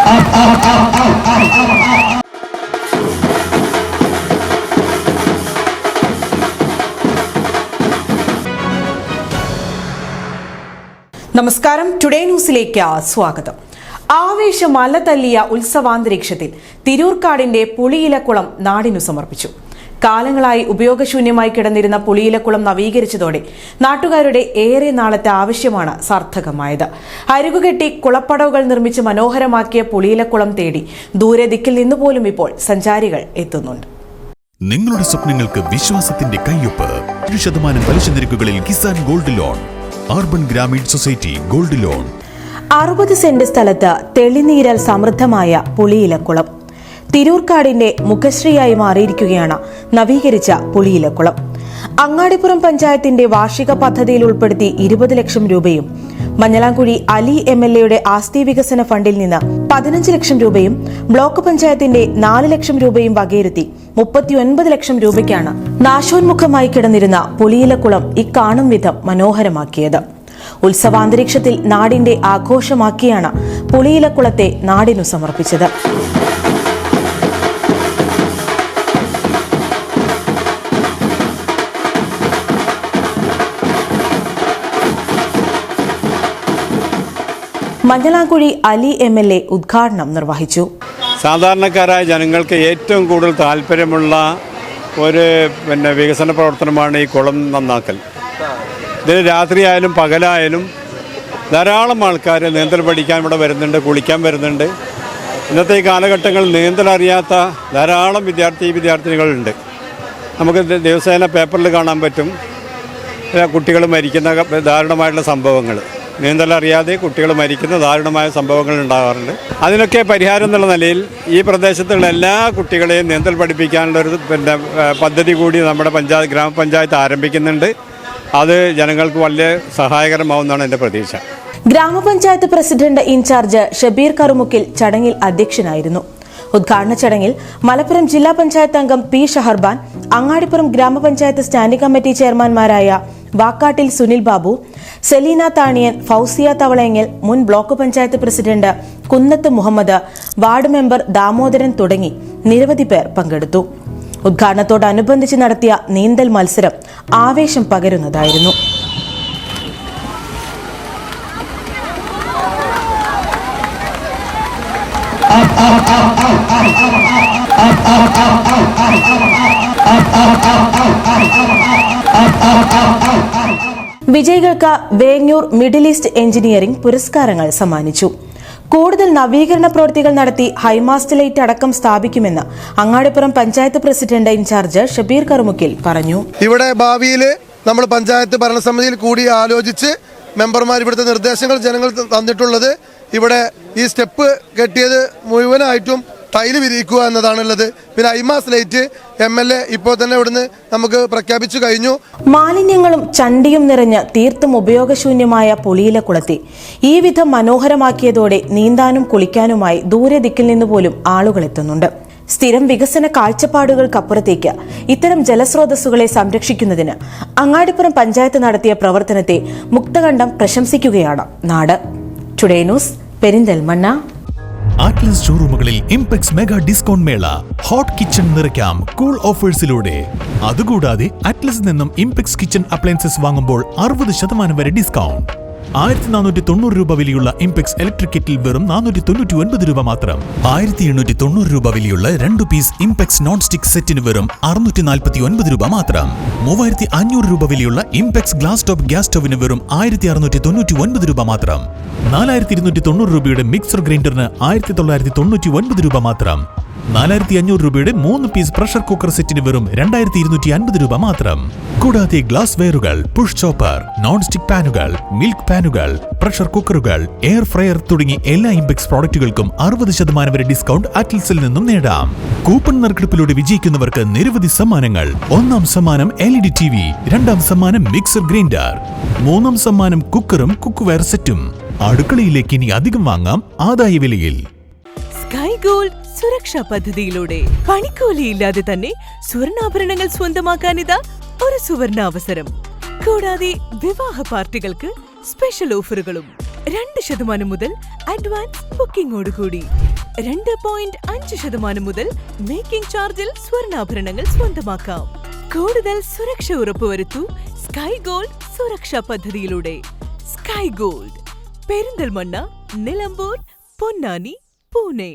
നമസ്കാരം, ടുഡേ ന്യൂസിലേക്ക് സ്വാഗതം. ആവേശം അലതല്ലിയ ഉത്സവാന്തരീക്ഷത്തിൽ തിരൂർക്കാടിന്റെ പുളിയിലക്കുളം നാടിനു സമർപ്പിച്ചു. കാലങ്ങളായി ഉപയോഗശൂന്യമായി കിടന്നിരുന്ന പുളിയിലക്കുളം നവീകരിച്ചതോടെ നാട്ടുകാരുടെ ഏറെ നാളത്തെ ആവശ്യമാണ് സാർത്ഥകമായത്. അരുകുകെട്ടി കുളപ്പടവുകൾ നിർമ്മിച്ച് മനോഹരമാക്കിയ പുളിയിലക്കുളം തേടി ദൂരെ ദിക്കിൽ നിന്നുപോലും ഇപ്പോൾ സഞ്ചാരികൾ എത്തുന്നുണ്ട്. നിങ്ങളുടെ സ്വപ്നങ്ങൾക്ക് വിശ്വാസത്തിന്റെ കയ്യൊപ്പ്. 1% പലിശ നിരക്കുകളിൽ Kisan gold loan. Urban Grameen society gold loan. 60 cent സ്ഥലത്ത് തെളിനീരാൽ സമൃദ്ധമായ പുളിയിലക്കുളം തിരൂർക്കാടിന്റെ മുഖശ്രീയായി മാറിയിരിക്കുകയാണ് നവീകരിച്ച പുളിയിലക്കുളം. അങ്ങാടിപ്പുറം പഞ്ചായത്തിന്റെ വാർഷിക പദ്ധതിയിൽ ഉൾപ്പെടുത്തി 20 ലക്ഷം രൂപയും മഞ്ഞളാംകുഴി അലി MLA ആസ്തി വികസന ഫണ്ടിൽ നിന്ന് 15 ലക്ഷം രൂപയും ബ്ലോക്ക് പഞ്ചായത്തിന്റെ 4 ലക്ഷം രൂപയും വകയിരുത്തി 39 ലക്ഷം രൂപയ്ക്കാണ് നാശോന്മുഖമായി കിടന്നിരുന്ന പുളിയിലക്കുളം ഇക്കാണും വിധം മനോഹരമാക്കിയത്. ഉത്സവാന്തരീക്ഷത്തിൽ നാടിന്റെ ആഘോഷമാക്കിയാണ് പുളിയിലക്കുളത്തെ നാടിനു സമർപ്പിച്ചത്. മഞ്ഞളാംകുഴി അലി MLA ഉദ്ഘാടനം നിർവഹിച്ചു. സാധാരണക്കാരായ ജനങ്ങൾക്ക് ഏറ്റവും കൂടുതൽ താല്പര്യമുള്ള ഒരു വികസന പ്രവർത്തനമാണ് ഈ കുളം നന്നാക്കൽ. ഇതിന് രാത്രിയായാലും പകലായാലും ധാരാളം ആൾക്കാർ നീന്തൽ പഠിക്കാൻ ഇവിടെ വരുന്നുണ്ട്, കുളിക്കാൻ വരുന്നുണ്ട്. ഇന്നത്തെ ഈ കാലഘട്ടങ്ങളിൽ നീന്തൽ അറിയാത്ത ധാരാളം വിദ്യാർത്ഥിനികളുണ്ട്. നമുക്ക് ദിവസേന പേപ്പറിൽ കാണാൻ പറ്റും കുട്ടികൾ മരിക്കുന്ന ദാരുണമായിട്ടുള്ള സംഭവങ്ങൾ. നീന്തലറിയാതെ കുട്ടികൾ മരിക്കുന്ന ദാരുണമായ സംഭവങ്ങൾ ഉണ്ടാകാറുണ്ട്. അതിനൊക്കെ പരിഹാരം എന്നുള്ള നിലയിൽ ഈ പ്രദേശത്തുള്ള എല്ലാ കുട്ടികളെയും നീന്തൽ പഠിപ്പിക്കാനുള്ളൊരു പദ്ധതി കൂടി നമ്മുടെ ഗ്രാമപഞ്ചായത്ത് ആരംഭിക്കുന്നുണ്ട്. അത് ജനങ്ങൾക്ക് വളരെ സഹായകരമാവുമെന്നാണ് എൻ്റെ പ്രതീക്ഷ. ഗ്രാമപഞ്ചായത്ത് പ്രസിഡന്റ് ഇൻചാർജ് ഷബീർ കറുമുക്കിൽ ചടങ്ങിൽ അധ്യക്ഷനായിരുന്നു. ഉദ്ഘാടന ചടങ്ങിൽ മലപ്പുറം ജില്ലാ പഞ്ചായത്ത് അംഗം P. ഷഹർബാൻ, അങ്ങാടിപ്പുറം ഗ്രാമപഞ്ചായത്ത് സ്റ്റാൻഡിംഗ് കമ്മിറ്റി ചെയർമാൻമാരായ വാക്കാട്ടിൽ സുനിൽ ബാബു, സെലീന താണിയൻ, ഫൗസിയ തവളയങ്ങൽ, മുൻ ബ്ലോക്ക് പഞ്ചായത്ത് പ്രസിഡന്റ് കുന്നത്ത് മുഹമ്മദ്, വാർഡ് മെമ്പർ ദാമോദരൻ തുടങ്ങി നിരവധി പേർ പങ്കെടുത്തു. ഉദ്ഘാടനത്തോടനുബന്ധിച്ച് നടത്തിയ നീന്തൽ മത്സരം ആവേശം പകരുന്നതായിരുന്നു. വിജയികൾക്ക് വേങ്ങൂർ മിഡിൽ ഈസ്റ്റ് എഞ്ചിനീയറിംഗ് പുരസ്കാരങ്ങൾ സമ്മാനിച്ചു. കൂടുതൽ നവീകരണ പ്രവൃത്തികൾ നടത്തി ഹൈമാസ്റ്റ് ലൈറ്റ് അടക്കം സ്ഥാപിക്കുമെന്ന് അങ്ങാടിപ്പുറം പഞ്ചായത്ത് പ്രസിഡന്റ് ഇൻചാർജ് ഷബീർ കറുമുക്കിൽ പറഞ്ഞു. ഇവിടെ ഭാവിയിൽ നമ്മൾ പഞ്ചായത്ത് ഭരണസമിതിയിൽ കൂടി ആലോചിച്ച് മെമ്പർമാർ ഇവിടുത്തെ നിർദ്ദേശങ്ങൾ ജനങ്ങൾ തന്നിട്ടുള്ളത് ഇവിടെ ഈ സ്റ്റെപ്പ് കെട്ടിയത് മുഴുവനായിട്ടും ടൈല് വിരിയിക്കുക എന്നതാണുള്ളത്. പിന്നെ ഹൈമാസ്റ്റ് ലൈറ്റ് MLA ഇപ്പോൾ തന്നെ ഇവിടുന്ന് നമുക്ക് പ്രഖ്യാപിച്ചു കഴിഞ്ഞു. മാലിന്യങ്ങളും ചണ്ടിയും നിറഞ്ഞ് തീർത്തും ഉപയോഗശൂന്യമായ പുളിയിലക്കുളത്തെ ഈ വിധം മനോഹരമാക്കിയതോടെ നീന്താനും കുളിക്കാനുമായി ദൂരെ ദിക്കിൽ നിന്ന് പോലും ആളുകൾ എത്തുന്നുണ്ട്. സ്ഥിരം വികസന കാഴ്ചപ്പാടുകൾക്കപ്പുറത്തേക്ക് ഇത്തരം ജലസ്രോതസ്സുകളെ സംരക്ഷിക്കുന്നതിന് അങ്ങാടിപ്പുറം പഞ്ചായത്ത് നടത്തിയ പ്രവർത്തനത്തെ മുക്തകണ്ഠം പ്രശംസിക്കുകയാണ് നാട്. Today news, Perinthalmanna. ആറ്റ്ലസ് ഷോറൂമുകളിൽ ഇംപെക്സ് മെഗാ ഡിസ്കൗണ്ട് മേള. ഹോട്ട് കിച്ചൺ നിറയ്ക്കാം കൂൾ ഓഫേഴ്സിലൂടെ. അതുകൂടാതെ അറ്റ്ലസിൽ നിന്നും ഇംപെക്സ് കിച്ചൺ അപ്ലയൻസസ് വാങ്ങുമ്പോൾ 60% വരെ ഡിസ്കൗണ്ട്. 1490 രൂപ വിലയുള്ള ഇംപെക്സ് ഇലക്ട്രിക് കെറ്റിൽ വെറും 499 രൂപ മാത്രം. 1890 രൂപ വിലയുള്ള 2 പീസ് ഇംപെക്സ് നോൺ സ്റ്റിക് സെറ്റിന് വെറും 649 രൂപ മാത്രം. 3500 രൂപ വിലയുള്ള ഇംപെക്സ് ഗ്ലാസ് ടോപ്പ് ഗ്യാസ് സ്റ്റോവിന് വെറും 1699 രൂപ മാത്രം. 4290 രൂപയുടെ മിക്സർ ഗ്രൈൻഡറിന് 1999 രൂപ മാത്രം. 4500 രൂപയുടെ 3 പീസ് പ്രഷർ കുക്കർ സെറ്റിന് വെറും 2250 രൂപ മാത്രം. കൂടാതെ ഗ്ലാസ് വെയറുകൾ, പുഷ് ചോപ്പർ, നോൺ സ്റ്റിക് പാനുകൾ, മിൽക്ക് പാനുകൾ, പ്രഷർ കുക്കറുകൾ, എയർ ഫ്രയർ തുടങ്ങി എല്ലാ ഇംപെക്സ് പ്രോഡക്റ്റുകൾക്കും 60% വരെ ഡിസ്കൗണ്ട് അറ്റ്ലസിൽ നിന്നും നേടാം. കൂപ്പൺ നറുക്കെടുപ്പിലൂടെ വിജയിക്കുന്നവർക്ക് നിരവധി സമ്മാനങ്ങൾ. 1ാം സമ്മാനം LED TV, 2ാം സമ്മാനം മിക്സർ ഗ്രൈൻഡർ, 3ാം സമ്മാനം കുക്കറും കുക്ക്വെയർ സെറ്റും. അടുക്കളയിലേക്ക് ഇനി അധികം വാങ്ങാം ആദായ വിലയിൽ. സ്കൈ ഗോൾഡ് സുരക്ഷാ പദ്ധതിയിലൂടെ പണിക്കൂലിയില്ലാതെ തന്നെ സ്വർണ്ണാഭരണങ്ങൾ സ്വന്തമാക്കാനിതാ ഒരു സുവർണാവസരം. കൂടാതെ വിവാഹ പാർട്ടികൾക്ക് സ്പെഷ്യൽ ഓഫറുകളും 2% മുതൽ അഡ്വാൻസ് ബുക്കിംഗോടുകൂടി. 2.5% മുതൽ മേക്കിംഗ് ചാർജിൽ സ്വർണ്ണാഭരണങ്ങൾ സ്വന്തമാക്കാം. കൂടുതൽ സുരക്ഷ ഉറപ്പുവരുത്തൂ സ്കൈ ഗോൾഡ് സുരക്ഷാ പദ്ധതിയിലൂടെ. Sky gold, Perinthalmanna, Nilambur, Ponnani, Pune.